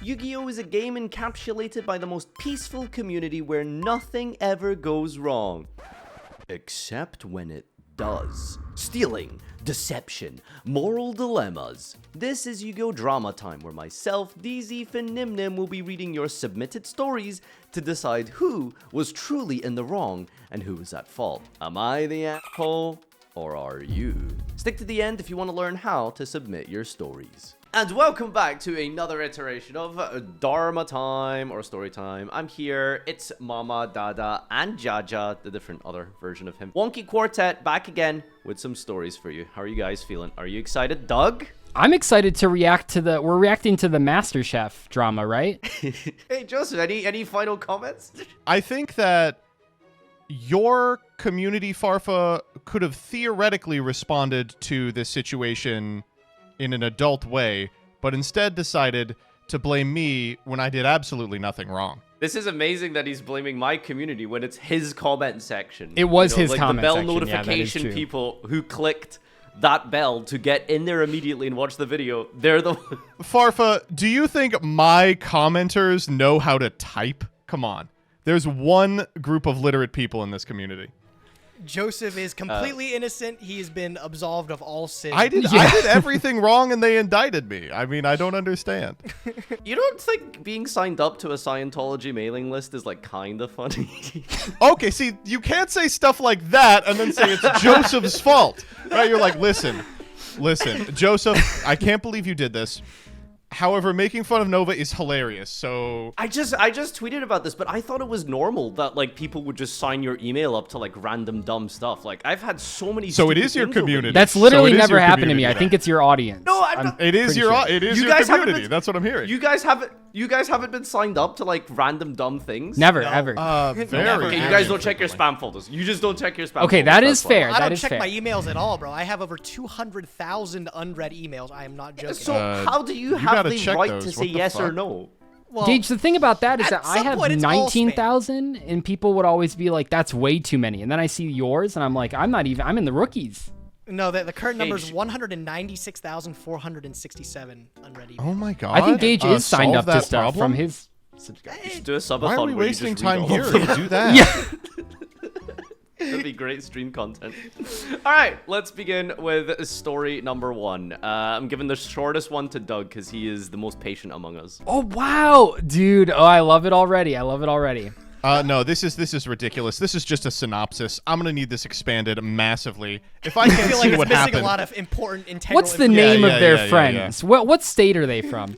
Yu-Gi-Oh is a game encapsulated by the most peaceful community where nothing ever goes wrong. Except when it does. Stealing, deception, moral dilemmas. This is Yu-Gi-Oh! Drama Time, where myself, DZ, and Nimnim will be reading your submitted stories to decide who was truly in the wrong and who was at fault. Am I the asshole, or are you? Stick to the end if you want to learn how to submit your stories. And welcome back to another iteration of Dharma Time, or Story Time. I'm here, it's Mama, Dada, and Jaja, the different other version of him. Wonky Quartet, back again with some stories for you. How are you guys feeling? Are you excited, Doug? I'm excited to react to we're reacting to the MasterChef drama, right? Hey, Joseph, any final comments? I think that your community, Farfa, could have theoretically responded to this situation in an adult way, but instead decided to blame me when I did absolutely nothing wrong. This is amazing that he's blaming my community when it's his comment section. It was his like comment the bell section. notification Yeah, that is true. people who clicked that bell to get in there immediately and watch the video, they're the Farfa, do you think my commenters know how to type? Come on. There's one group of literate people in this community. Joseph is completely innocent. He has been absolved of all sin. I did everything wrong and they indicted me. I mean, I don't understand. You don't think being signed up to a Scientology mailing list is like kind of funny? Okay, see, you can't say stuff like that and then say it's Joseph's fault. Right? You're like, listen, Joseph, I can't believe you did this. However, making fun of Nova is hilarious, so... I just tweeted about this, but I thought it was normal that, like, people would just sign your email up to, like, random dumb stuff. Like, I've had so many So it stupid is your things over community. the- That's literally So it is never your happened to me. community I think it's your audience. No, I'm not- It is pretty your sure. it is You your guys haven't community. been- That's what I'm hearing. You guys haven't been signed up to, like, random dumb things? Never, No. ever. Very. Okay, you guys don't check your spam folders. You just don't check your spam Okay, folders. that That's is fine. fair. I That don't is check fair. my emails at all, bro. I have over 200,000 unread emails. I am not joking. So how do you you have gotta the check right those. to say What the yes or fuck? no? well, Gage, the thing about that is at that I some have point, it's all spam. 19,000, and people would always be like, "That's way too many." And then I see yours, and I'm like, "I'm in the rookies." no, the current number is Gage. 196,467 unread emails. Oh my god. I think Gage is signed solve up to that stuff problem? from his. Just do a subathon Why are we where you wasting just read time all here of them. to do that? Yeah. That'd be great stream content. All right, let's begin with story number 1. I'm giving the shortest one to Doug because he is the most patient among us. Oh wow, dude! Oh, I love it already. No, this is ridiculous. This is just a synopsis. I'm gonna need this expanded massively. If I can't I feel see like what it's missing happened. a lot of important integral What's the information. name Yeah, of their yeah, friends? What state are they from?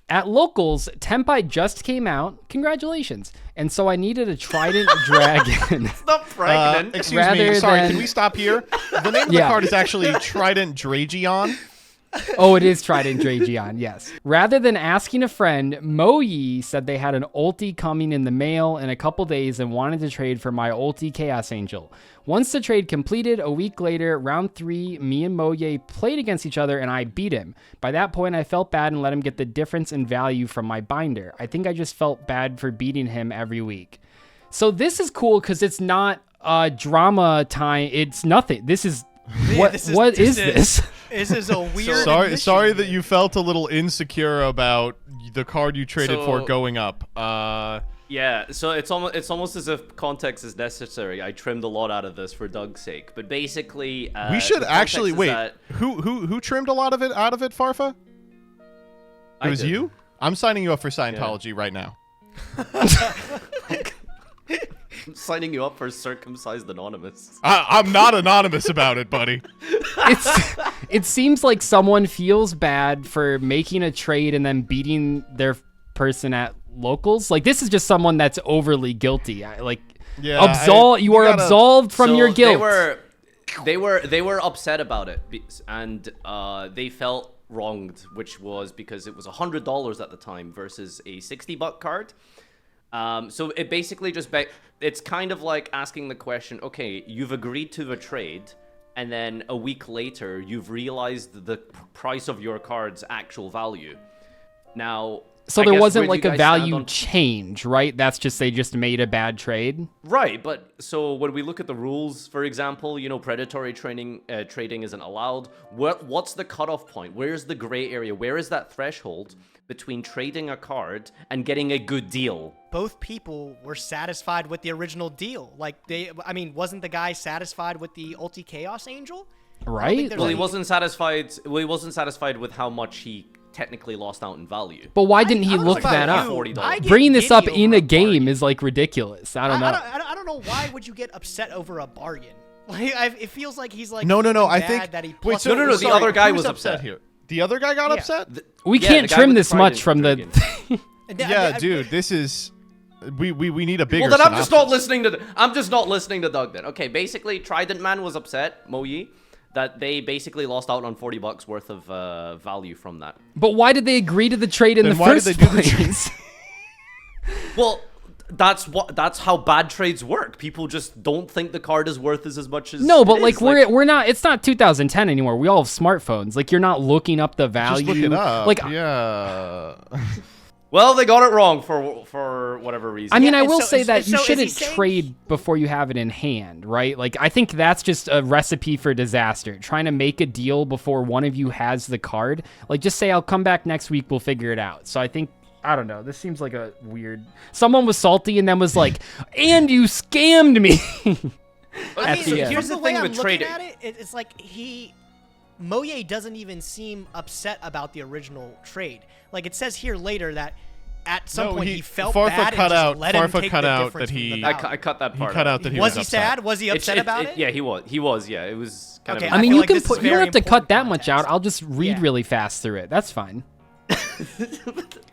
At Locals, Tenpai just came out. Congratulations. And so I needed a Trident Dragon. Stop pregnant. Excuse me. Rather Sorry, than- can we stop here? The name of the Yeah. card is actually Trident Dragion. Oh, it is Trident Dragion, yes. Rather than asking a friend, Moyi said they had an ulti coming in the mail in a couple days and wanted to trade for my ulti Chaos Angel. Once the trade completed, a week later, round 3, me and Moye played against each other and I beat him. By that point, I felt bad and let him get the difference in value from my binder. I think I just felt bad for beating him every week. So this is cool because it's not drama time. It's nothing. This is... What is this? This is a weird. Sorry that you felt a little insecure about the card you traded for So- going up. Yeah, so it's almost as if context is necessary. I trimmed a lot out of this for Doug's sake, but basically, We should the context actually is wait. that Who trimmed a lot of it out of it, Farfa? I It was did. you? I'm signing you up for Scientology right now. I'm signing you up for Circumcised Anonymous. I'm not anonymous about it, buddy. It seems like someone feels bad for making a trade and then beating their person at Locals. Like, this is just someone that's overly guilty. You are gotta- absolved from your guilt. They were upset about it, and they felt wronged, which was because it was $100 at the time versus a $60 card. So it basically just it's kind of like asking the question, okay, you've agreed to the trade, and then a week later you've realized the price of your card's actual value. Now, So I there guess, wasn't where do you like a guys stand value on- change, right? That's just they just made a bad trade. Right, but so when we look at the rules, for example, predatory trading isn't allowed. What's the cutoff point? Where's the gray area? Where is that threshold between trading a card and getting a good deal? Both people were satisfied with the original deal. Like wasn't the guy satisfied with the Ulti Chaos Angel? Right? Well, he wasn't satisfied. Well, he wasn't satisfied with how much he technically lost out in value. But why didn't he I don't know look about that you. up? $40. I get Bringing this up giddy in over a game bargain. is like ridiculous. I don't know. I don't know why would you get upset over a bargain. Like it feels like he's like No. feeling I bad think. that he Wait, plus so, No, the sorry, other guy who's was upset. here. The other guy got Yeah. upset. We Yeah, can't the guy trim with the this much trident from the. dragon. Yeah, dude, this is. We need a bigger. Well, then I'm just not synopsis. listening to. I'm just not listening to Doug. Then, okay. Basically, Trident Man was upset, Moyi, that they basically lost out on $40 worth of value from that. But why did they agree to the trade in Then the why did first they do the place? Well, that's how bad trades work. People just don't think the card is worth as much as No, but it like is. we're not. It's not 2010 anymore. We all have smartphones. Like you're not looking up the value. Just look it up. Like yeah. Well, they got it wrong for whatever reason. I mean, Yeah, I and will so- say that so you is he shouldn't saying- trade before you have it in hand, right? Like, I think that's just a recipe for disaster. Trying to make a deal before one of you has the card. Like, just say, I'll come back next week, we'll figure it out. So I think, I don't know, this seems like a weird... Someone was salty and then was like, and you scammed me! I At mean, the end. Here's the from way thing I'm with looking trading. at it's like Moye doesn't even seem upset about the original trade. Like it says here later that at some point he felt Farfa bad cut and just out. let him Farfa take cut the out difference that from the he- value. I cut that He part. cut out. out that he Was was he upset. sad? Was he upset about it? Yeah, he was. He was. Yeah, it was kind Okay, of. I mean, feel you like can this is put. You don't very have to cut important that much out. context. I'll just read Yeah. really fast through it. That's fine.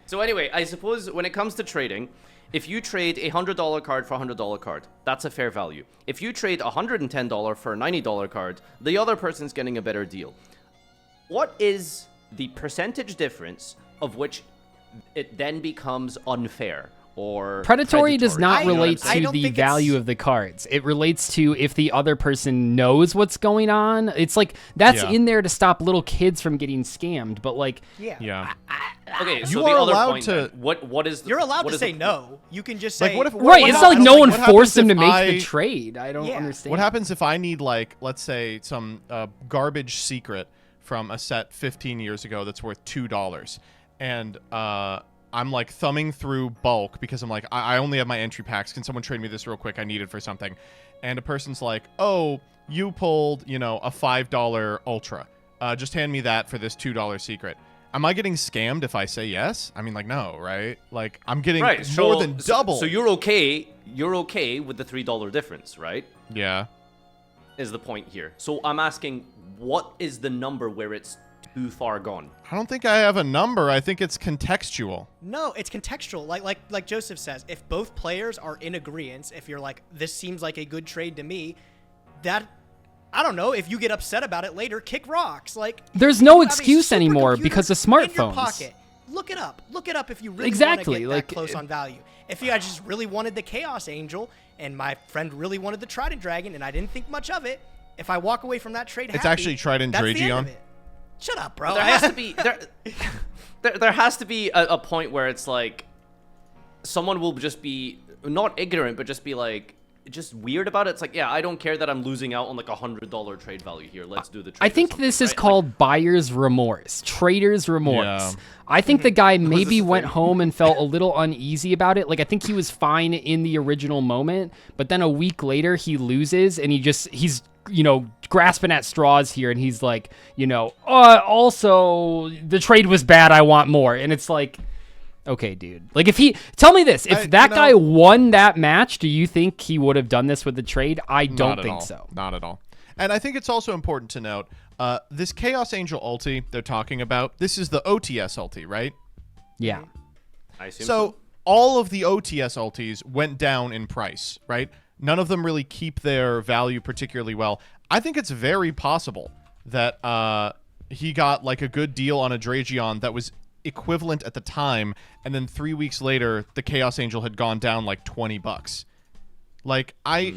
So anyway, I suppose when it comes to trading, if you trade a $100 card for a $100 card, that's a fair value. If you trade a $110 for a $90 card, the other person's getting a better deal. What is the percentage difference of which it then becomes unfair or Predatory does not I don't- relate I to don't the think value it's- of the cards. It relates to if the other person knows what's going on. It's like that's Yeah. in there to stop little kids from getting scammed. But like, Yeah. Yeah. Okay, so You the are other allowed point to- then, what is the, You're allowed what to is the say point? no. You can just Like, say what if- right? what It's happens- not like no what one happens forced him if to make I- the trade. I don't Yeah. understand. What happens if I need, like, let's say, some garbage secret from a set 15 years ago that's worth $2, and I'm like thumbing through bulk because I'm like, I only have my entry packs. Can someone trade me this real quick? I need it for something. And a person's like, oh, you pulled, a $5 Ultra. Just hand me that for this $2 secret. Am I getting scammed if I say yes? I mean, like, no, right? Like, I'm getting Right, more than double. So you're okay. You're okay with the $3 difference, right? Yeah. Is the point here. So I'm asking, what is the number where it's too far gone? I don't think I have a number. I think it's contextual. No, it's contextual. Like Joseph says, if both players are in agreement, if you're like, this seems like a good trade to me, that I don't know. If you get upset about it later, kick rocks. Like There's no you have a excuse anymore supercomputer because of in your smartphones. pocket. Look it up. Look it up if you really Exactly, want to get like, that close on value. If I just really wanted the Chaos Angel and my friend really wanted the Trident Dragon and I didn't think much of it, if I walk away from that trade, It's happy, actually Trident that's the end Dragon. of it. Shut up, bro. There has to be there has to be a point where it's like someone will just be not ignorant, but just be like just weird about it. It's like, yeah, I don't care that I'm losing out on like $100 trade value here. Let's do the trade. I or think something, this is right? called buyer's remorse, trader's remorse. Yeah. I think the guy maybe this went thing? home and felt a little uneasy about it. Like, I think he was fine in the original moment, but then a week later he loses and he's grasping at straws here, and he's like, also the trade was bad, I want more. And it's like, okay, dude. Like, tell me this, if that guy won that match, do you think he would have done this with the trade? I don't Not at think all. so. Not at all. And I think it's also important to note, this Chaos Angel ulti they're talking about, this is the OTS ulti, right? Yeah. I assume So all of the OTS ultis went down in price, right? None of them really keep their value particularly well. I think it's very possible that he got like a good deal on a Dragion that was equivalent at the time, and then 3 weeks later, the Chaos Angel had gone down like $20. Like, I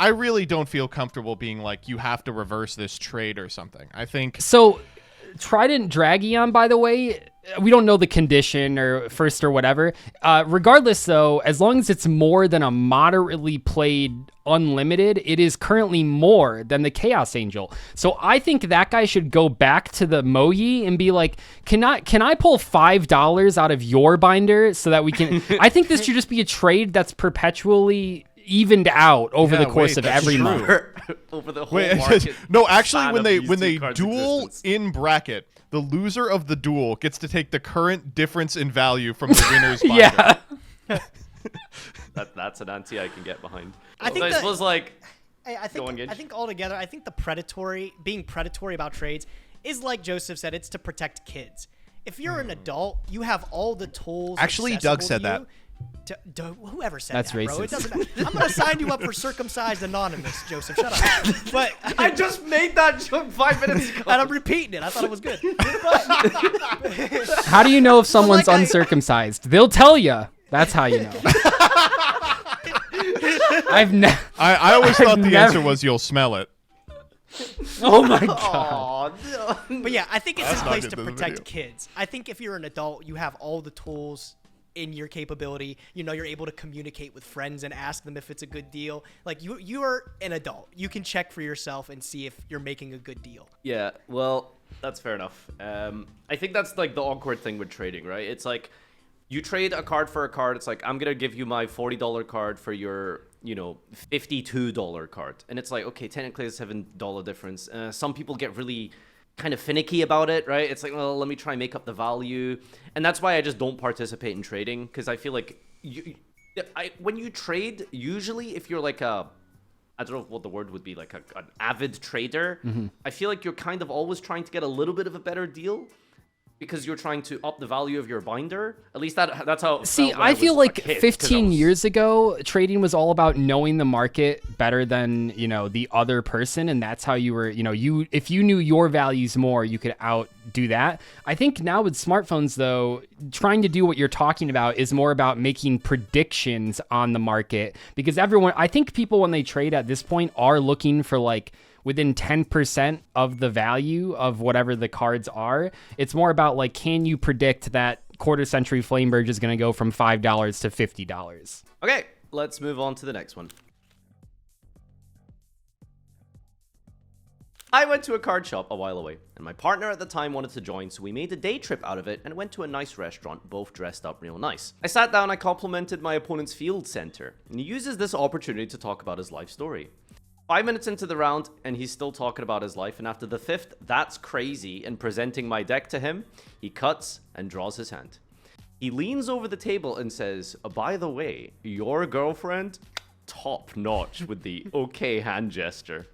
really don't feel comfortable being like, you have to reverse this trade or something. I think So Trident Dragion, by the way, we don't know the condition or first or whatever. Regardless, though, as long as it's more than a moderately played unlimited, it is currently more than the Chaos Angel. So I think that guy should go back to the Moyi and be like, can I pull $5 out of your binder so that we can... I think this should just be a trade that's perpetually evened out over the course of every month. Over the whole market. No, actually, when they cards' duel existence. in bracket, the loser of the duel gets to take the current difference in value from the winner's binder. Yeah. That's an anti I can get behind. I think I that- suppose like I Go on, Gage. think altogether, I think being predatory about trades is like Joseph said, it's to protect kids. If you're an adult, you have all the tools. Actually, accessible Doug said to that. you whoever said That's that, bro. It racist. doesn't matter. I'm gonna sign you up for circumcised anonymous, Joseph. Shut up. But I just made that joke 5 minutes ago. and I'm repeating it. I thought it was good. But, How do you know if someone's like I- uncircumcised? They'll tell you. That's how you know. I always thought the never- answer was you'll smell it. Oh my god. Aw, no. but yeah, I think it's That's in not place good to to the protect video. kids. I think if you're an adult, you have all the tools in your capability. You know, you're able to communicate with friends and ask them if it's a good deal. Like you are an adult. You can check for yourself and see if you're making a good deal. Yeah, well, that's fair enough. I think that's like the awkward thing with trading, right? It's like you trade a card for a card. It's like, I'm going to give you my $40 card for your, $52 card. And it's like, okay, technically it's $7 difference. Some people get really kind of finicky about it, right? It's like, well, let me try and make up the value. And that's why I just don't participate in trading, because I feel like when you trade, usually if you're like I don't know what the word would be, like an avid trader, I feel like you're kind of always trying to get a little bit of a better deal because you're trying to up the value of your binder. At least that's how it See, felt when I was feel a like kid, 'cause I 15 was- years ago, trading was all about knowing the market better than, the other person. And that's how you were, if you knew your values more, you could outdo that. I think now with smartphones, though, trying to do what you're talking about is more about making predictions on the market, because I think people, when they trade at this point, are looking for like within 10% of the value of whatever the cards are. It's more about like, can you predict that quarter century Flameburge is going to go from $5 to $50? Okay, let's move on to the next one. I went to a card shop a while away, and my partner at the time wanted to join, so we made a day trip out of it and went to a nice restaurant, both dressed up real nice. I sat down, I complimented my opponent's field center, and he uses this opportunity to talk about his life story. 5 minutes into the round, and he's still talking about his life, and after the fifth, that's crazy, and presenting my deck to him, he cuts and draws his hand. He leans over the table and says, by the way, your girlfriend? Top notch with the okay hand gesture.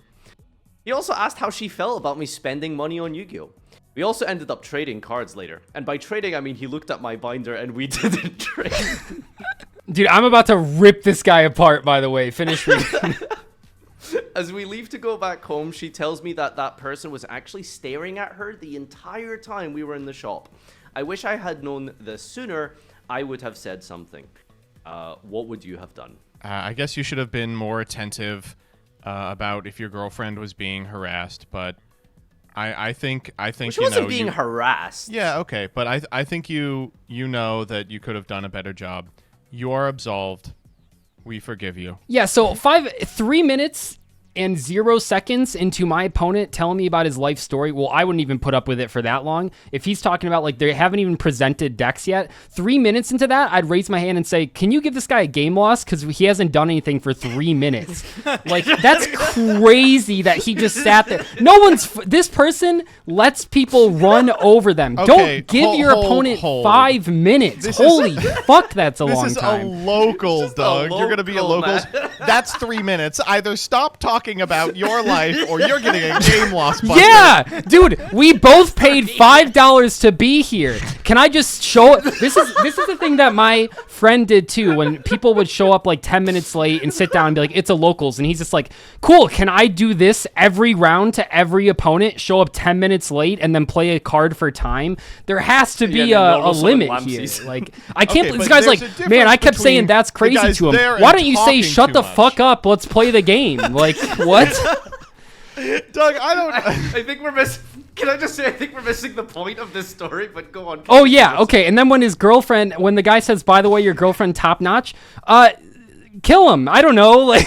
He also asked how she felt about me spending money on Yu-Gi-Oh! We also ended up trading cards later. And by trading, I mean he looked at my binder and we didn't trade. Dude, I'm about to rip this guy apart, by the way. Finish reading. As we leave to go back home, she tells me that that person was actually staring at her the entire time we were in the shop. I wish I had known this sooner. I would have said something. What would you have done? I guess you should have been more attentive about if your girlfriend was being harassed, but I think She wasn't being harassed. Yeah, okay, but I think you know that you could have done a better job. You are absolved. We forgive you. Yeah, so 3 minutes and 0 seconds into my opponent telling me about his life story. Well, I wouldn't even put up with it for that long. If he's talking about like they haven't even presented decks yet, 3 minutes into that, I'd raise my hand and say, can you give this guy a game loss? Because he hasn't done anything for 3 minutes. Like, that's crazy that he just sat there. This person lets people run over them. Okay, Don't give your opponent hold. 5 minutes. Holy fuck, that's a long This is time. a local, Doug. You're going to be a local, locals. man. That's 3 minutes. Either stop talking about your life or you're getting a game loss buster. Yeah, dude, we both paid $5 to be here. Can I just show it? This is the thing that my friend did too. When people would show up like 10 minutes late and sit down and be like, "It's a locals," and he's just like, "Cool, can I do this every round to every opponent? Show up 10 minutes late and then play a card for time? There has to be Yeah, a limit Lampsies. here. Like, I can't. Okay, this but guy's there's like, a difference man, I kept saying between that's the crazy guys to him. there Why and don't you say talking shut too the much?" fuck up? Let's play the game. Like, what? Doug, I don't. I think we're missing. Can I just say, I think we're missing the point of this story, but go on. Oh yeah, okay. And then when the guy says, "By the way, your girlfriend top notch," kill him. I don't know, like.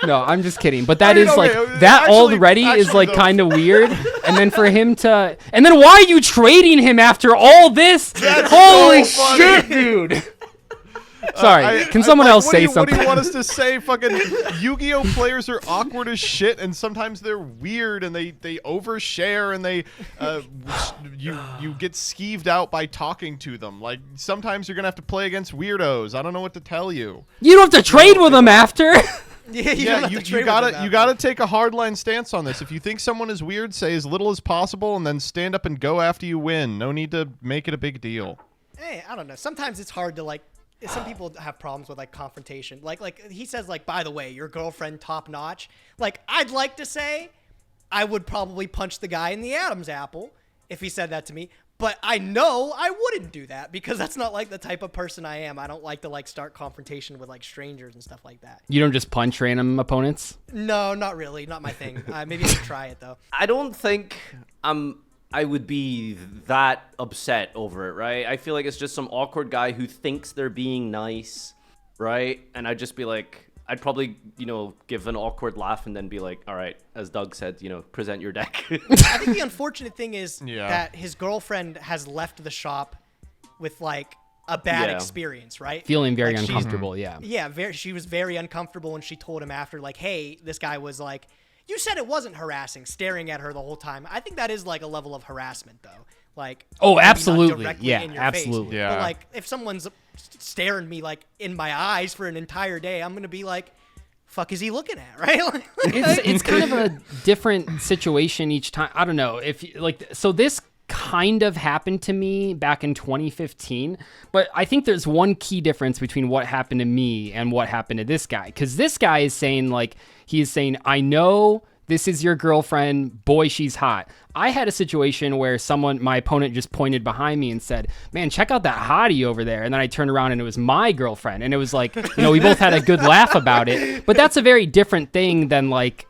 No, I'm just kidding. But that is that actually, already is like though. kind of weird. And then for him to, and then why are you trading him after all this? Holy so funny. shit, dude. Sorry, can someone else say something? What do you want us to say? Fucking Yu-Gi-Oh players are awkward as shit, and sometimes they're weird, and they overshare, and they you get skeeved out by talking to them. Like sometimes you're gonna have to play against weirdos. I don't know what to tell you. You don't have to trade with them after. Yeah, you gotta take a hardline stance on this. If you think someone is weird, say as little as possible, and then stand up and go after you win. No need to make it a big deal. Hey, I don't know. Sometimes it's hard to like. Some people have problems with like confrontation. Like he says, like, by the way, your girlfriend top notch. Like, I'd like to say, I would probably punch the guy in the Adam's apple if he said that to me. But I know I wouldn't do that because that's not like the type of person I am. I don't like to like start confrontation with like strangers and stuff like that. You don't just punch random opponents? No, not really. Not my thing. Maybe I should try it though. I don't think I would be that upset over it, right? I feel like it's just some awkward guy who thinks they're being nice, right? And I'd just be like, I'd probably, give an awkward laugh and then be like, all right, as Doug said, present your deck. I think the unfortunate thing is that his girlfriend has left the shop with like a bad experience, right? Feeling very uncomfortable, yeah. Yeah, she was very uncomfortable, and she told him after, like, hey, this guy was like, you said it wasn't harassing, staring at her the whole time. I think that is like a level of harassment, though. Like, oh, maybe not absolutely, directly yeah, in your absolutely. face. Yeah. But like, if someone's staring me like in my eyes for an entire day, I'm gonna be like, fuck is he looking at, right? It's kind of a different situation each time. I don't know if so this kind of happened to me back in 2015, but I think there's one key difference between what happened to me and what happened to this guy, because this guy is saying I know this is your girlfriend, boy, she's hot. I had a situation where my opponent just pointed behind me and said, man, check out that hottie over there. And then I turned around and it was my girlfriend. And it was like, we both had a good laugh about it. But that's a very different thing than like,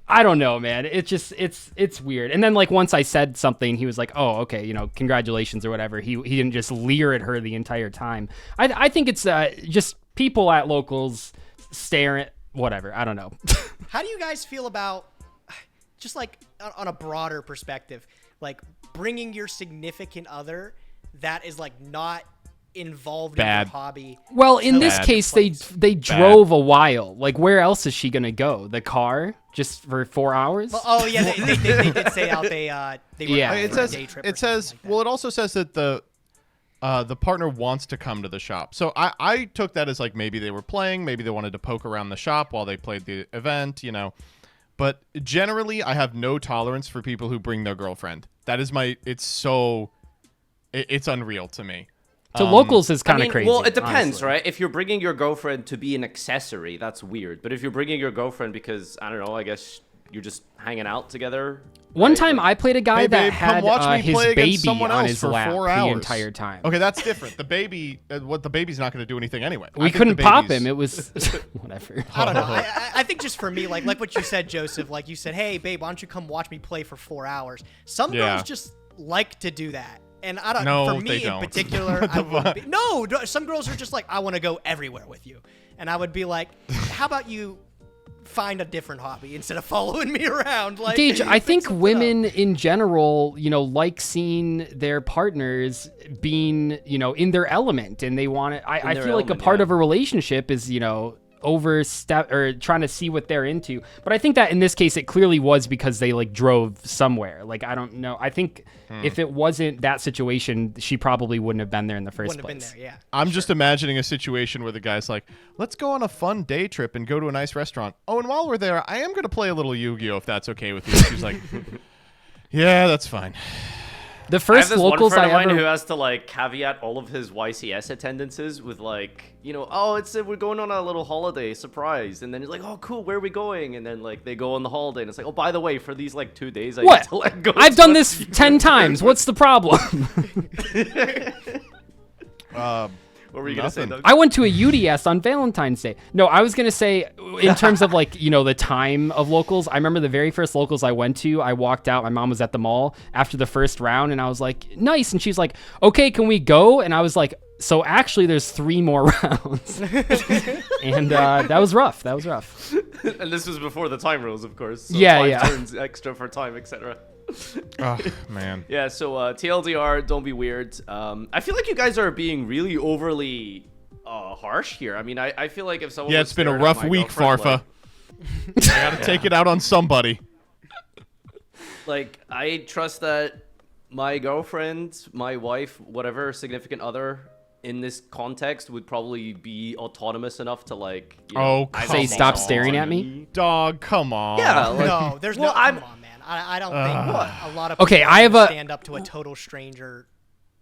I don't know, man. It's weird. And then like once I said something, he was like, oh, okay, congratulations or whatever. He didn't just leer at her the entire time. I think it's just people at locals staring, whatever. I don't know. How do you guys feel about, just like on a broader perspective, like bringing your significant other that is like not involved in your hobby? Well, in this case, they drove a while. Like, where else is she gonna go? The car, just for 4 hours? Well, oh yeah, they did say out they were on a day trip. It says well, it also says that the partner wants to come to the shop. So I took that as like maybe they were playing, maybe they wanted to poke around the shop while they played the event, But generally, I have no tolerance for people who bring their girlfriend. That is it's unreal to me. To locals is kind of crazy. Well, it depends, honestly. right? If you're bringing your girlfriend to be an accessory, that's weird. But if you're bringing your girlfriend because, I don't know, I guess you're just hanging out together. One time I played a guy Hey, that babe, had come watch me his play against baby someone on else his for lap 4 the hours. entire time. Okay, that's different. The baby's not going to do anything anyway. We couldn't pop him. It was whatever. I don't know. I think just for me, like what you said, Joseph, like you said, hey, babe, why don't you come watch me play for 4 hours? Some girls just like to do that. And I don't know. For me in particular, I wouldn't be. No, some girls are just like, I want to go everywhere with you. And I would be like, how about you find a different hobby instead of following me around? Like, Gage, I think women in general, like seeing their partners being, in their element, and they want to. I feel like a part of a relationship is, overstep or trying to see what they're into. But I think that in this case, it clearly was because they like drove somewhere. Like, I don't know. I think if it wasn't that situation, she probably wouldn't have been there in the first place. Wouldn't have been there, yeah. I'm just imagining a situation where the guy's like, let's go on a fun day trip and go to a nice restaurant. Oh, and while we're there, I am going to play a little Yu-Gi-Oh! If that's okay with you. She's like, yeah, that's fine. The first locals I have this one friend I of mine ever who has to like caveat all of his YCS attendances with like, we're going on a little holiday surprise, and then he's like, oh cool, where are we going? And then like they go on the holiday, and it's like, oh by the way, for these like 2 days, I What? need to let go. I've done this 10 times. What's the problem? What were you gonna say, Nothing. Doug? I went to a UDS on Valentine's Day. No, I was going to say, in terms of like, the time of locals, I remember the very first locals I went to, I walked out, my mom was at the mall after the first round, and I was like, nice. And she's like, okay, can we go? And I was like, so actually there's 3 more rounds. And that was rough. And this was before the time rules, of course. So Yeah, 5 yeah. turns extra for time, etc. Oh, man. Yeah, so TLDR, don't be weird. I feel like you guys are being really overly harsh here. I mean, I feel like if someone Yeah, was it's been a staring at rough my week, girlfriend, Farfa. I gotta take it out on somebody. Like, I trust that my girlfriend, my wife, whatever significant other in this context would probably be autonomous enough to like, Oh, I come Say, don't stop know. staring at me? Dog, come on. Yeah, like, No, there's well, no. Come on, man. I don't think a lot of Okay, people I have are gonna a- stand up to a total stranger.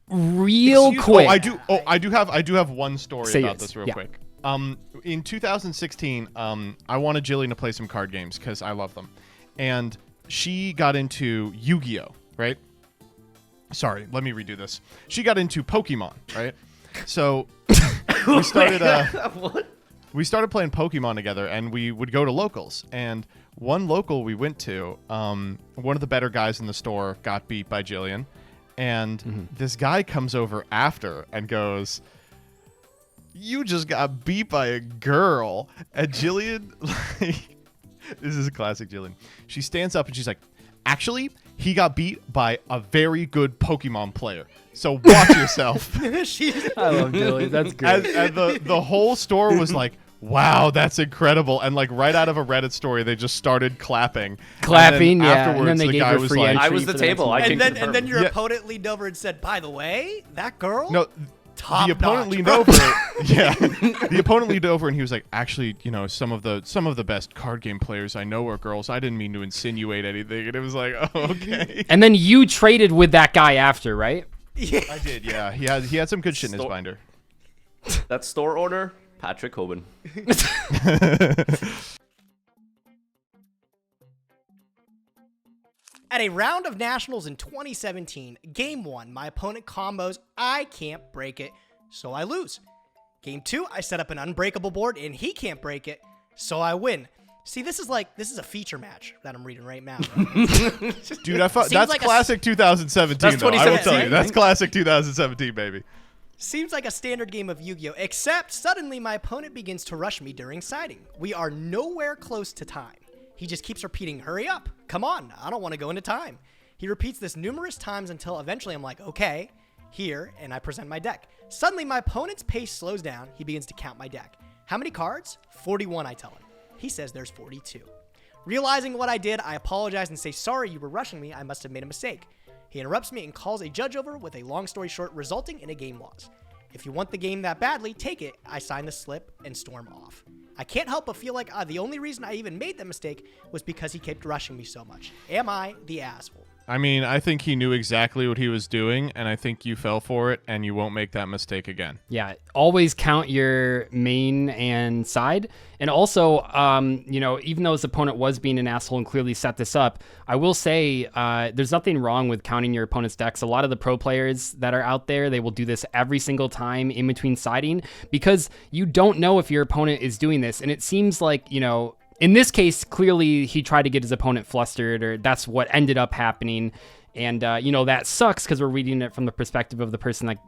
Real Excuse- quick. I do have one story Say about yours. this real Yeah. quick. In 2016, I wanted Jillian to play some card games because I love them, and she got into Yu-Gi-Oh. Right? Sorry, let me redo this. She got into Pokemon. Right? So we started. What? We started playing Pokemon together, and we would go to locals. And one local we went to, one of the better guys in the store got beat by Jillian. And this guy comes over after and goes, "You just got beat by a girl." And Jillian, like, this is a classic Jillian. She stands up and she's like, "Actually, he got beat by a very good Pokemon player. So watch yourself." She's I love Dilly. That's good. And the whole store was like, "Wow, that's incredible!" And like right out of a Reddit story, they just started clapping. Clapping, and then yeah. Afterwards, And then they the gave guy her was free like, entry. I was the for next table. I one. can and then confirm. your Yeah. opponent leaned over and said, "By the way, that girl." "No." Top The opponent notch, leaned bro. over. Yeah, the opponent leaned over and he was like, "Actually, some of the best card game players I know are girls. I didn't mean to insinuate anything." And it was like, "Oh, okay." And then you traded with that guy after, right? I did. Yeah, he had some good shit in his Sto- binder. That store owner, Patrick Hoban. At a round of nationals in 2017, game 1, my opponent combos, I can't break it, so I lose. Game 2, I set up an unbreakable board and he can't break it, so I win. See, this is a feature match that I'm reading right now. Dude, that's like a- classic 2017. That's though, I will tell 2017. you, that's classic 2017, baby. Seems like a standard game of Yu-Gi-Oh, except suddenly my opponent begins to rush me during siding. We are nowhere close to time. He just keeps repeating, "Hurry up, come on, I don't want to go into time." He repeats this numerous times until eventually I'm like, okay, here, and I present my deck. Suddenly my opponent's pace slows down. He begins to count my deck. How many cards? 41, I tell him. He says there's 42. Realizing what I did, I apologize and say, "Sorry, you were rushing me. I must have made a mistake." He interrupts me and calls a judge over with a long story short, resulting in a game loss. "If you want the game that badly, take it." I sign the slip and storm off. I can't help but feel like the only reason I even made that mistake was because he kept rushing me so much. Am I the asshole? I mean, I think he knew exactly what he was doing, and I think you fell for it, and you won't make that mistake again. Yeah, always count your main and side. And also, even though his opponent was being an asshole and clearly set this up, I will say there's nothing wrong with counting your opponent's decks. A lot of the pro players that are out there, they will do this every single time in between siding because you don't know if your opponent is doing this. And it seems like, in this case, clearly he tried to get his opponent flustered, or that's what ended up happening. And, that sucks because we're reading it from the perspective of the person that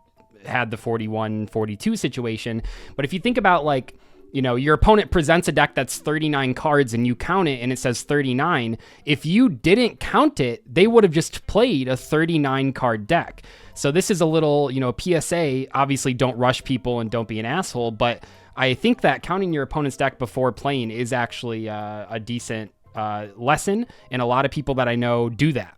had the 41-42 situation. But if you think about your opponent presents a deck that's 39 cards and you count it and it says 39. If you didn't count it, they would have just played a 39 card deck. So this is a little, PSA. Obviously, don't rush people and don't be an asshole. But I think that counting your opponent's deck before playing is actually a decent lesson. And a lot of people that I know do that.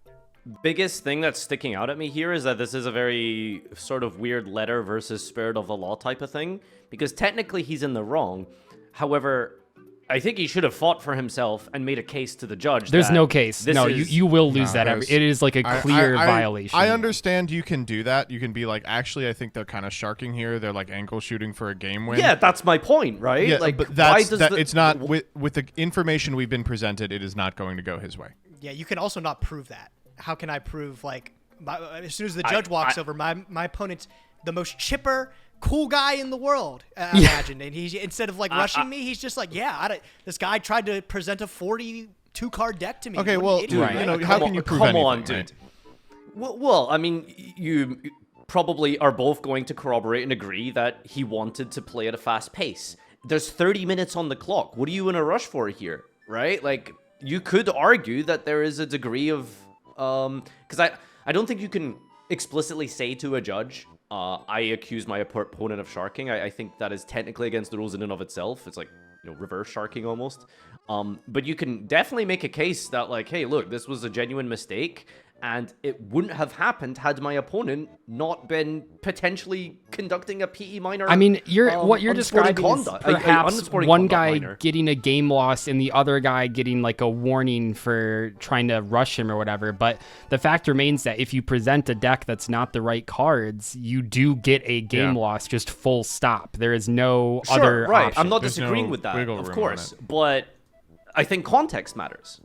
Biggest thing that's sticking out at me here is that this is a very sort of weird letter versus spirit of the law type of thing, because technically he's in the wrong. However, I think he should have fought for himself and made a case to the judge. There's that no case. this No, is- you will lose No, that. there's- It is like a clear violation. I understand you can do that. You can be like, actually, I think they're kind of sharking here. They're like ankle shooting for a game win. Yeah, that's my point, right? Yeah, like, but why that's does that, the, it's not with the information we've been presented. It is not going to go his way. Yeah, you can also not prove that. How can I prove, as soon as the judge walks over, my opponent's the most chipper, cool guy in the world. Imagine, and he instead of like rushing me, he's just like, this guy tried to present a 42 card deck to me. Okay, What well, an idiot. Right. you know, Come how on- can you prove come anything? on, dude. right? Well, I mean, you probably are both going to corroborate and agree that he wanted to play at a fast pace. There's 30 minutes on the clock. What are you in a rush for here, right? Like, you could argue that there is a degree of, because I don't think you can explicitly say to a judge, I accuse my opponent of sharking. I think that is technically against the rules in and of itself. It's like, reverse sharking almost. But you can definitely make a case that, like, hey, look, this was a genuine mistake, and it wouldn't have happened had my opponent not been potentially conducting a PE minor. I mean, what you're unsporting describing is conduct- perhaps unsporting one conduct guy minor. getting a game loss and the other guy getting like a warning for trying to rush him or whatever. But the fact remains that if you present a deck that's not the right cards, you do get a game loss, just full stop. There is no Sure, other right. option. I'm not There's disagreeing no with that, wiggle of room course. on But I think context matters.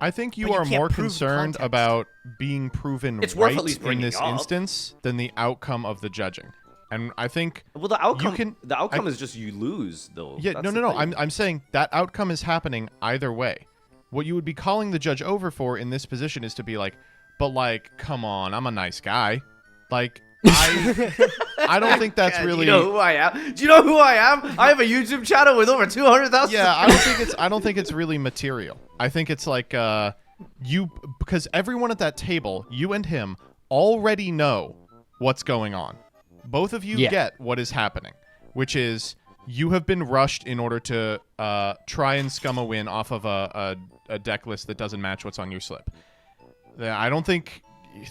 I think you But you are can't more prove the concerned context. about being proven It's worth right at least in bringing this up. instance than the outcome of the judging. And I think Well, the outcome, can- is just you lose, though. yeah, That's no. the thing. I'm saying that outcome is happening either way. What you would be calling the judge over for in this position is to be like, but like, come on, I'm a nice guy. Like, I don't think that's Yeah, really. Do you know who I am? Do you know who I am? I have a YouTube channel with over 200,000. Yeah, I don't think it's really material. I think it's like because everyone at that table, you and him, already know what's going on. Both of you get what is happening, which is you have been rushed in order to try and scum a win off of a deck list that doesn't match what's on your slip. I don't think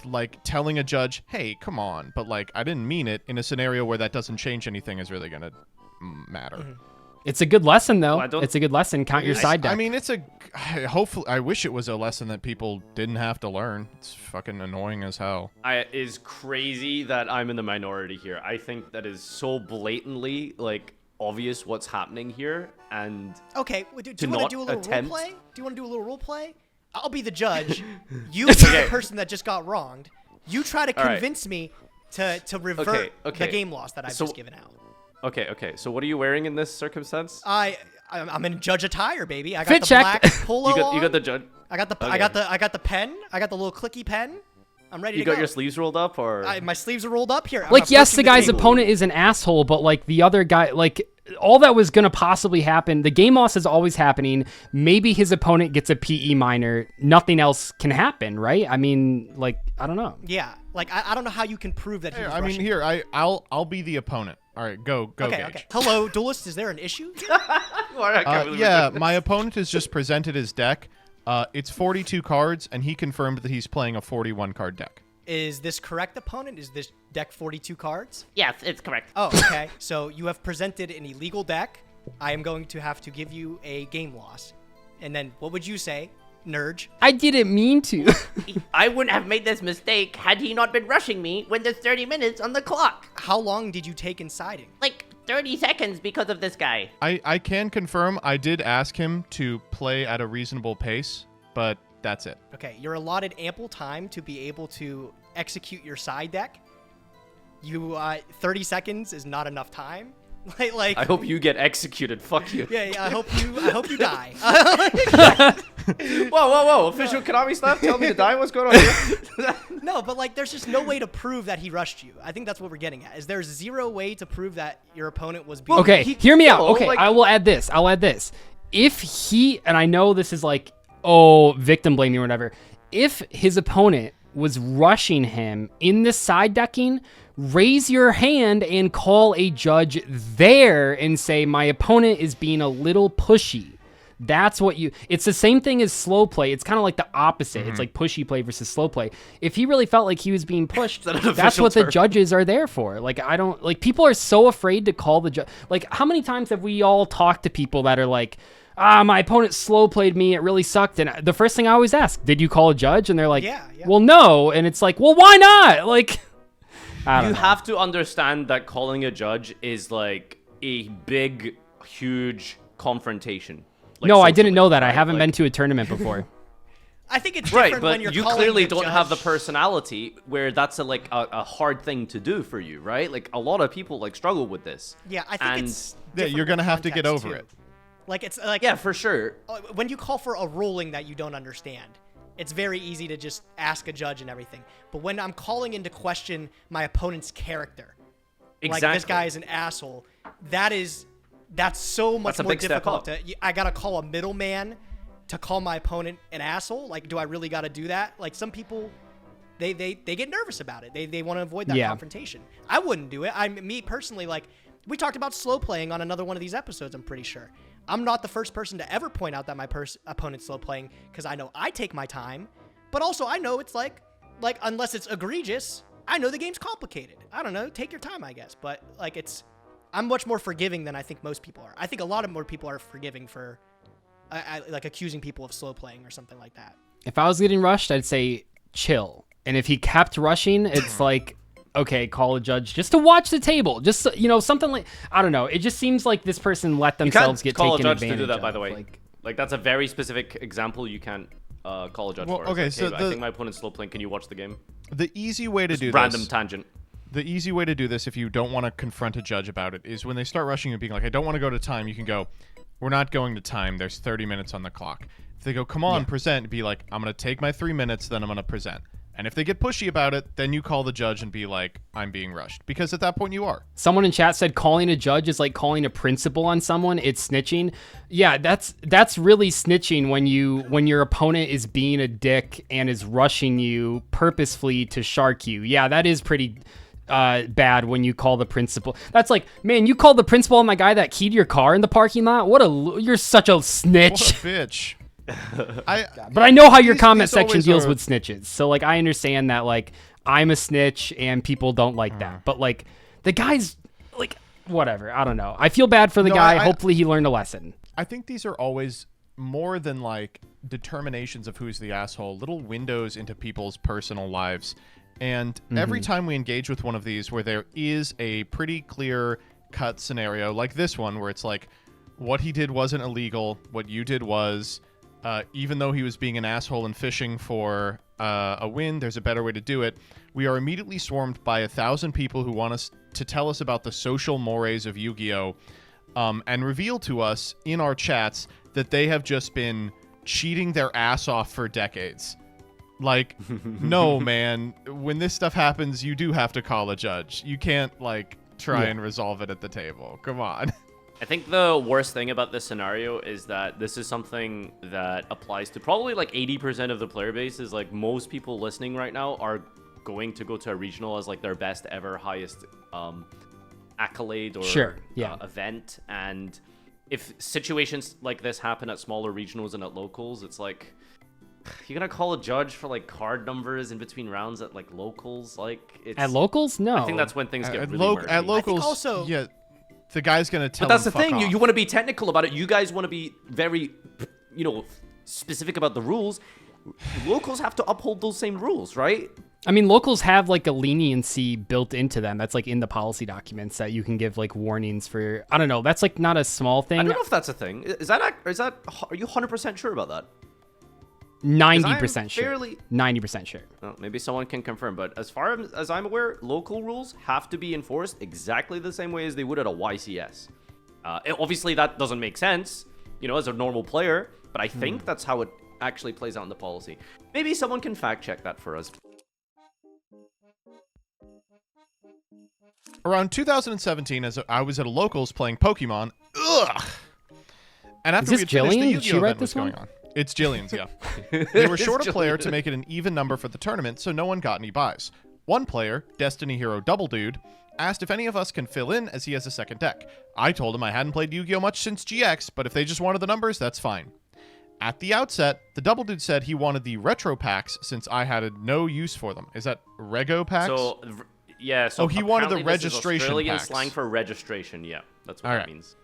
like telling a judge, hey, come on, but like I didn't mean it in a scenario where that doesn't change anything is really gonna matter. Mm-hmm. It's a good lesson, though. Well, I don't- It's a good lesson. Count your side deck. I mean, hopefully, I wish it was a lesson that people didn't have to learn. It's fucking annoying as hell. Is crazy that I'm in the minority here. I think that is so blatantly like obvious what's happening here, and Okay, well, do to you want not to do a little attempt- role play? Do you want to do a little role play? I'll be the judge. You be the person that just got wronged. You try to All right. convince me to revert Okay. the game loss that I've So- just given out. okay. So what are you wearing in this circumstance? I'm in judge attire, baby. I got Fit the check. black polo you on. got the judge. I got the Okay. I got the pen. I got the little clicky pen. I'm ready You to go. got your sleeves rolled up, or My sleeves are rolled up here. I'm like, yes, approaching the guy's table. opponent is an asshole, but like the other guy, like all that was going to possibly happen. The game loss is always happening. Maybe his opponent gets a PE minor. Nothing else can happen, right? I mean, like, I don't know. Yeah, like I don't know how you can prove that he was rushing. Here, I'll be the opponent. All right, go, Okay, Gage. okay. Hello, duelist. Is there an issue? Yeah, my opponent has just presented his deck. It's 42 cards, and he confirmed that he's playing a 41 card deck. Is this correct, opponent? Is this deck 42 cards? Yes, it's correct. Oh, okay. So you have presented an illegal deck. I am going to have to give you a game loss. And then what would you say, Nerge? I didn't mean to. I wouldn't have made this mistake had he not been rushing me when there's 30 minutes on the clock. How long did you take in siding? Like 30 seconds because of this guy. I can confirm I did ask him to play at a reasonable pace, but that's it. Okay, you're allotted ample time to be able to execute your side deck. 30 seconds is not enough time. like I hope you get executed. Fuck you. yeah, I hope you die. Whoa! Official Konami stuff. Tell me to die. What's going on here? No, but like, there's just no way to prove that he rushed you. I think that's what we're getting at. Is there's zero way to prove that your opponent was being Okay, he- hear me out. no, Okay, like- I will add this. If he, and I know this is like, victim blaming or whatever. If his opponent was rushing him in the side decking, raise your hand and call a judge there and say, my opponent is being a little pushy. That's what it's the same thing as slow play. It's kind of like the opposite. It's like pushy play versus slow play. If he really felt like he was being pushed, that an that's official what the term? judges are there for. Like, people are so afraid to call the judge. Like, how many times have we all talked to people that are like, my opponent slow played me, it really sucked. And the first thing I always ask, did you call a judge? And they're like, Yeah. well, no. And it's like, well, why not? Like, I don't You know. have to understand that calling a judge is like a big, huge confrontation. Like, No, I socially, didn't know that. I right? haven't Like, been to a tournament before. I think it's different Right, when but you're you calling clearly the don't have the judge. personality where that's a hard thing to do for you, right? Like a lot of people like struggle with this. Yeah, I think And- it's Yeah, different you're gonna with have to get context, over too. it. Like it's like Yeah, for sure. when you call for a ruling that you don't understand, it's very easy to just ask a judge and everything. But when I'm calling into question my opponent's character, like this guy is an asshole, that's so much That's a more big step difficult. up. I gotta call a middleman to call my opponent an asshole. Like, do I really gotta do that? Like some people, they get nervous about it. They want to avoid that confrontation. I wouldn't do it. Me personally, like we talked about slow playing on another one of these episodes. I'm pretty sure. I'm not the first person to ever point out that my opponent's slow playing because I know I take my time, but also I know it's like unless it's egregious, I know the game's complicated. I don't know, take your time, I guess. But like I'm much more forgiving than I think most people are. I think a lot of more people are forgiving for like accusing people of slow playing or something like that. If I was getting rushed, I'd say chill. And if he kept rushing, it's like, okay, call a judge just to watch the table. Just, something like, I don't know. It just seems like this person let You themselves can't get call a taken judge advantage to do that, of. by the way. Like that's a very specific example. You can't call a judge Well, for. It's okay, like, so hey, I think my opponent's slow playing. Can you watch the game? The easy way to do Random this. tangent. The easy way to do this, if you don't want to confront a judge about it, is when they start rushing and being like, I don't want to go to time, you can go, we're not going to time. There's 30 minutes on the clock. If they go, come on, present, be like, I'm going to take my 3 minutes, then I'm going to present. And if they get pushy about it, then you call the judge and be like, I'm being rushed. Because at that point you are. Someone in chat said calling a judge is like calling a principal on someone. It's snitching. Yeah, that's really snitching when your opponent is being a dick and is rushing you purposefully to shark you. Yeah, that is pretty bad when you call the principal. That's like, man, you called the principal on my guy that keyed your car in the parking lot? You're such a snitch. What a bitch. But I know how your comment these section always deals are- with snitches. So like I understand that like I'm a snitch and people don't like that. But like the guy's like whatever. I don't know. I feel bad for the No, guy. I- Hopefully he learned a lesson. I think these are always more than like determinations of who's the asshole, little windows into people's personal lives. And every time we engage with one of these where there is a pretty clear cut scenario like this one where it's like what he did wasn't illegal, what you did was, even though he was being an asshole and fishing for a win, there's a better way to do it. We are immediately swarmed by 1,000 people who want us to tell us about the social mores of Yu-Gi-Oh! And reveal to us in our chats that they have just been cheating their ass off for decades. Like, no, man. When this stuff happens, you do have to call a judge. You can't, like, try and resolve it at the table. Come on. I think the worst thing about this scenario is that this is something that applies to probably like 80% of the player base. Is like most people listening right now are going to go to a regional as like their best ever, highest accolade or event. And if situations like this happen at smaller regionals and at locals, it's like you're gonna call a judge for like card numbers in between rounds at like locals. Like it's At locals? No. I think that's when things get At, really murky. at locals, also- yeah, the guy's gonna tell. But that's the him, thing. "Fuck You off." want to be technical about it. You guys want to be very, specific about the rules. Locals have to uphold those same rules, right? I mean, locals have like a leniency built into them. That's like in the policy documents that you can give like warnings for. I don't know. That's like not a small thing. I don't know if that's a thing. Is that? Are you 100% sure about that? 90% sure. fairly- 90% sure. Well, maybe someone can confirm. But as far as I'm aware, local rules have to be enforced exactly the same way as they would at a YCS. Obviously, that doesn't make sense, as a normal player. But I think that's how it actually plays out in the policy. Maybe someone can fact check that for us. Around 2017, as I was at a locals playing Pokemon, and after Is we this had finished Jillian? the Did she Yu-Gi-Oh wait event was this going one? on. It's Jillian's, yeah. They were short a It's player to Jillian. make it an even number for the tournament, so no one got any buys. One player, Destiny Hero Double Dude, asked if any of us can fill in as he has a second deck. I told him I hadn't played Yu-Gi-Oh much since GX, but if they just wanted the numbers, that's fine. At the outset, the Double Dude said he wanted the retro packs since I had no use for them. Is that Rego packs? So, yeah. So he wanted the apparently this is registration Australian packs. slang for registration. Yeah, that's what All that right. means.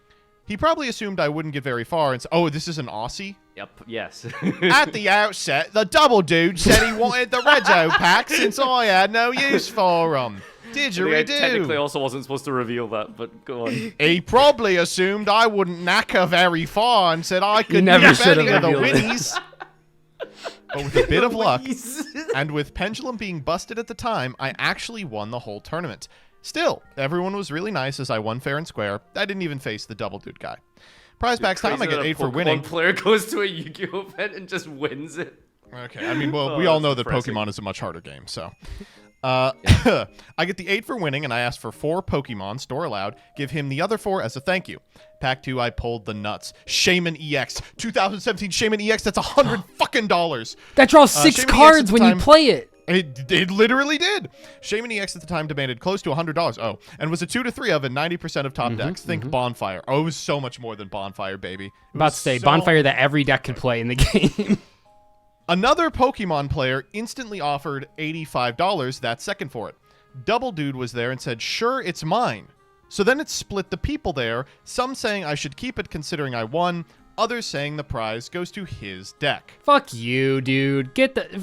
He probably assumed I wouldn't get very far and said, oh, this is an Aussie? Yep. Yes. At the outset, the Double Dude said he wanted the Rego pack since I had no use for them. I technically Didgeridoo. also wasn't supposed to reveal that, but go on. He probably assumed I wouldn't knacker very far and said I could never use should any have of the revealed it. winnies. But with a bit of luck, Louise. and with Pendulum being busted at the time, I actually won the whole tournament. Still, everyone was really nice as I won fair and square. I didn't even face the double dude guy. Prize packs time, I Crazy get that a 8 for Pokemon winning. player goes to a Yu-Gi-Oh event and just wins it. Okay, I mean, well, Oh, we all that's know that depressing. Pokemon is a much harder game, so. I get the 8 for winning, and I asked for 4 Pokemon, store allowed. Give him the other 4 as a thank you. Pack 2, I pulled the nuts. Shaman EX, 2017 Shaman EX. That's $100 fucking dollars. That draws 6 Shaman EX cards at the when time- you play it. It literally did. Shaman EX at the time demanded close to $100. Oh, and was a 2 to 3 of in 90% of top decks. Think Bonfire. Oh, it was so much more than Bonfire, baby. It I'm about was to say so Bonfire that every deck could play in the game. Another Pokemon player instantly offered $85, that's second for it. Double Dude was there and said, sure, it's mine. So then it split the people there, some saying I should keep it considering I won, others saying the prize goes to his deck. Fuck you, dude.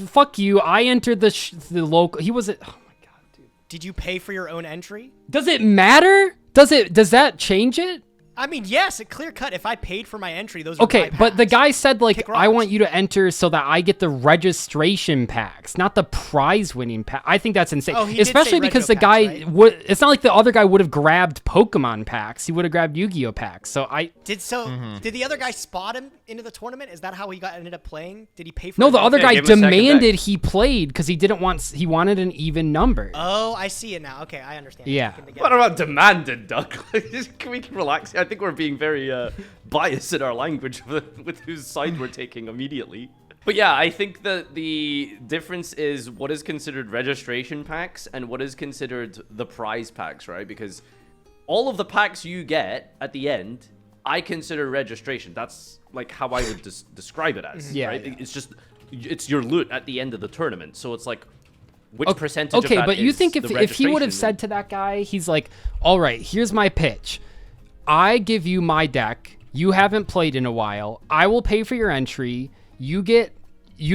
Fuck you. I entered the local. He was. Oh my god, dude. Did you pay for your own entry? Does it matter? Does that change it? I mean, yes, it clear cut. If I paid for my entry, those are Okay, my but the packs. guy said like Kick I rocks. want you to enter so that I get the registration packs, not the prize winning pack. I think that's insane. Oh, he did say Especially because the rego guy packs, right? would. It's not like the other guy would have grabbed Pokemon packs. He would have grabbed Yu-Gi-Oh packs. So I. Did the other guy spot him into the tournament? Is that how he ended up playing? Did he pay for? No, his the other entry? guy give him a second demanded deck. he played because he wanted an even number. Oh, I see it now. Okay, I understand. Yeah. Putting What together. about demanded, Doug? Can we relax? I think we're being very biased in our language with whose side we're taking immediately. But yeah, I think that the difference is what is considered registration packs and what is considered the prize packs, right? Because all of the packs you get at the end, I consider registration. That's like how I would describe it as, Yeah, right? yeah. It's just, it's your loot at the end of the tournament. So it's like, which percentage Okay, of that but you is think the if he would have registration? said to that guy, he's like, all right, here's my pitch. I give you my deck. You haven't played in a while. I will pay for your entry. You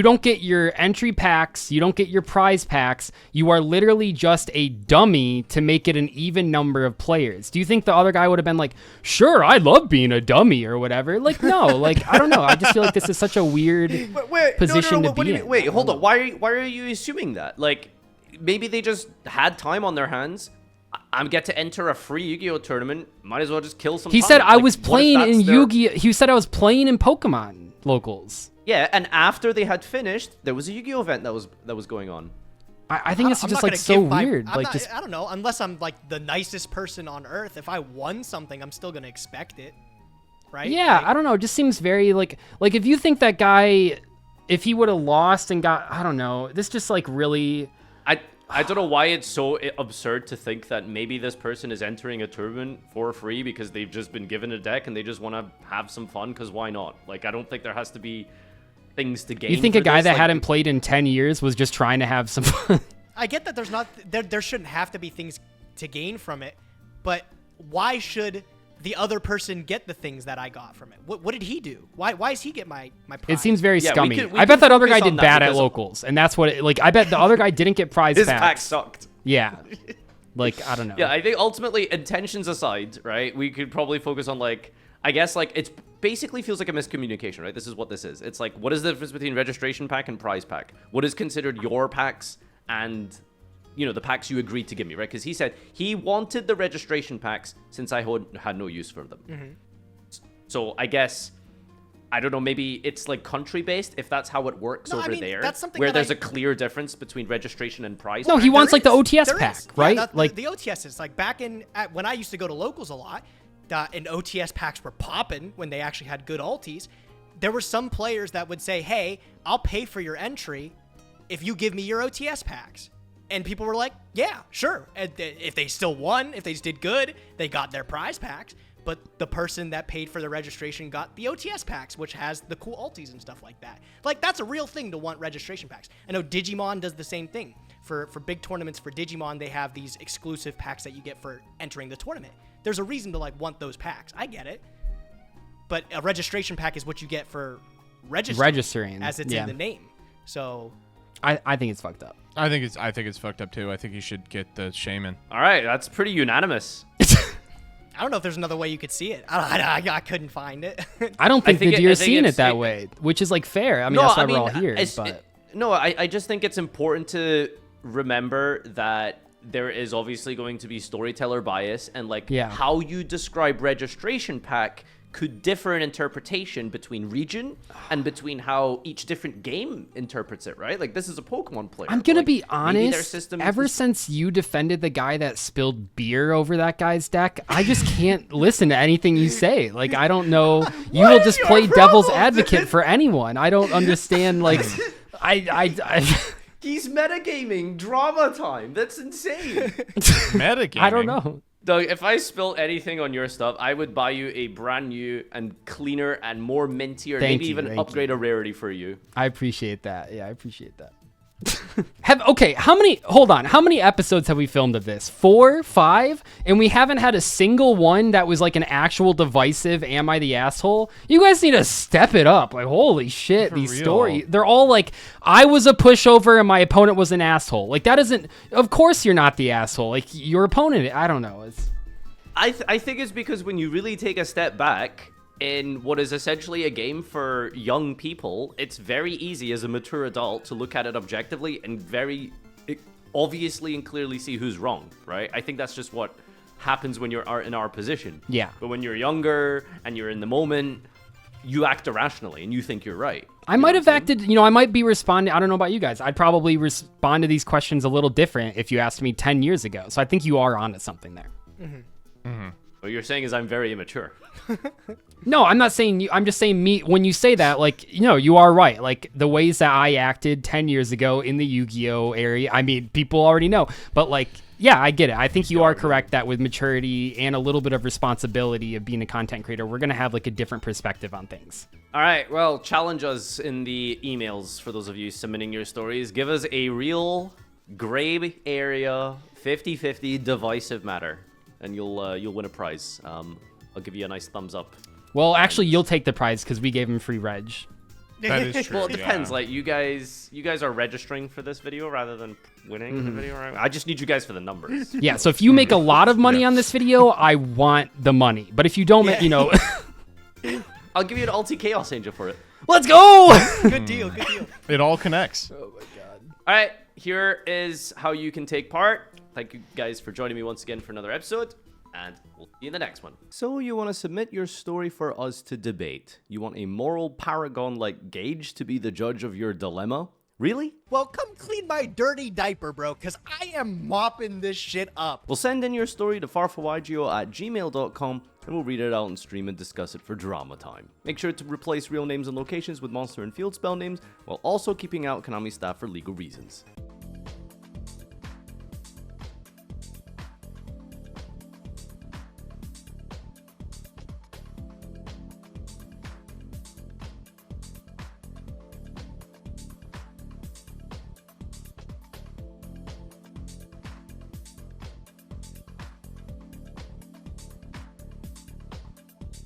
don't get your entry packs. You don't get your prize packs. You are literally just a dummy to make it an even number of players. Do you think the other guy would have been like, sure, I love being a dummy or whatever? Like, no, like, I don't know. I just feel like this is such a weird position to what do be you in. mean? Wait, hold on. Why are you assuming that? Like, maybe they just had time on their hands. I get to enter a free Yu-Gi-Oh tournament. Might as well just kill some He time. said I Like, was what if playing that's in their- Yu-Gi-Oh. He said I was playing in Pokemon locals. Yeah, and after they had finished, there was a Yu-Gi-Oh event that was going on. I think it's I'm just not like gonna so give my- weird. I'm Like not- just I don't know. Unless I'm like the nicest person on earth, if I won something, I'm still gonna expect it, right? yeah, Like, I don't know. It just seems very like if you think that guy, if he would have lost and got, I don't know. This just like really. I don't know why it's so absurd to think that maybe this person is entering a tournament for free because they've just been given a deck and they just want to have some fun because why not? Like, I don't think there has to be things to gain. You think a for guy this. that Like, hadn't played in 10 years was just trying to have some fun? I get that there shouldn't have to be things to gain from it, but why should the other person get the things that I got from it? What did he do? Why does he get my prize? It seems very Yeah, we scummy. could- we I bet can that other guy focus on did that bad at because- locals, and that's what. I bet the other guy didn't get prize his packs. pack sucked. Yeah, like I don't know. Yeah, I think ultimately, intentions aside, right, we could probably focus on, like, I guess, like, it's basically feels like a miscommunication, right? This is what this is. It's like, what is the difference between registration pack and prize pack? What is considered your packs and, you know, the packs you agreed to give me, right? Because he said he wanted the registration packs since I had no use for them. So I guess, I don't know, maybe it's like country-based, if that's how it works No, I over mean, there, that's something where that there's I- a clear difference between registration and prize No, pack. he wants There like the is. OTS There pack, is. Yeah, right? Like the OTS is like back when I used to go to locals a lot, and OTS packs were popping when they actually had good alties. There were some players that would say, "Hey, I'll pay for your entry if you give me your OTS packs." And people were like, "Yeah, sure." And if they still won, if they just did good, they got their prize packs. But the person that paid for the registration got the OTS packs, which has the cool alties and stuff like that. Like, that's a real thing to want registration packs. I know Digimon does the same thing. For big tournaments for Digimon, they have these exclusive packs that you get for entering the tournament. There's a reason to, like, want those packs. I get it. But a registration pack is what you get for registering, as it's yeah. in the name. So I think it's fucked up. I think it's fucked up too. I think he should get the shaman. All right, that's pretty unanimous. I don't know if there's another way you could see it. I couldn't find it. I don't think think that it- you're I think seeing it it's- that it- way, which is like fair. I mean, that's why we're all here. But No, I just think it's important to remember that there is obviously going to be storyteller bias, and like Yeah. how you describe registration pack could differ in interpretation between region and between how each different game interprets it, right? Like, this is a Pokemon player. I'm gonna like, be maybe their honest. system Ever is- since you defended the guy that spilled beer over that guy's deck, I just can't listen to anything you say. Like, I don't know. You will just play devil's advocate for anyone. I don't understand. Like, I He's metagaming drama time. That's insane. Metagaming. I don't know. Doug, if I spill anything on your stuff, I would buy you a brand new and cleaner and more mintier, Thank maybe you, even thank upgrade a rarity for you. I appreciate that. Yeah, I appreciate that. How many episodes have we filmed of this? 4, 5, and we haven't had a single one that was like an actual divisive am I the asshole? You guys need to step it up. Like, holy shit, For these real. stories, they're all like, I was a pushover and my opponent was an asshole. Like, that isn't, of course you're not the asshole. Like, your opponent, I don't know. It's I think it's because when you really take a step back in what is essentially a game for young people, it's very easy as a mature adult to look at it objectively and very obviously and clearly see who's wrong, right? I think that's just what happens when you're in our position. Yeah. But when you're younger and you're in the moment, you act irrationally and you think you're right. I might have acted, I might be responding. I don't know about you guys. I'd probably respond to these questions a little different if you asked me 10 years ago. So I think you are onto something there. What you're saying is I'm very immature. No, I'm not saying you. I'm just saying me. When you say that, like, you are right. Like, the ways that I acted 10 years ago in the Yu-Gi-Oh area, I mean, people already know. But, like, yeah, I get it. I think you are correct that with maturity and a little bit of responsibility of being a content creator, we're going to have, like, a different perspective on things. All right, well, challenge us in the emails for those of you submitting your stories. Give us a real gray area 50-50 divisive matter, and you'll win a prize. I'll give you a nice thumbs up. Well, actually, you'll take the prize because we gave him free reg. That is true. Well, it depends. yeah. Like, you guys are registering for this video rather than winning the video, right? I just need you guys for the numbers. Yeah, so if you make a lot of money on this video, I want the money. But if you don't make, I'll give you an Ulti Chaos Angel for it. let's go! Good deal. Good deal. It all connects. All right, here is how you can take part. Thank you guys for joining me once again for another episode, and we'll see you in the next one. So you want to submit your story for us to debate. You want a moral paragon like Gage to be the judge of your dilemma? Really? Well, come clean my dirty diaper, bro, because I am mopping this shit up. Well, send in your story to farfawygio@gmail.com, and we'll read it out on stream and discuss it for drama time. Make sure to replace real names and locations with monster and field spell names, while also keeping out Konami staff for legal reasons.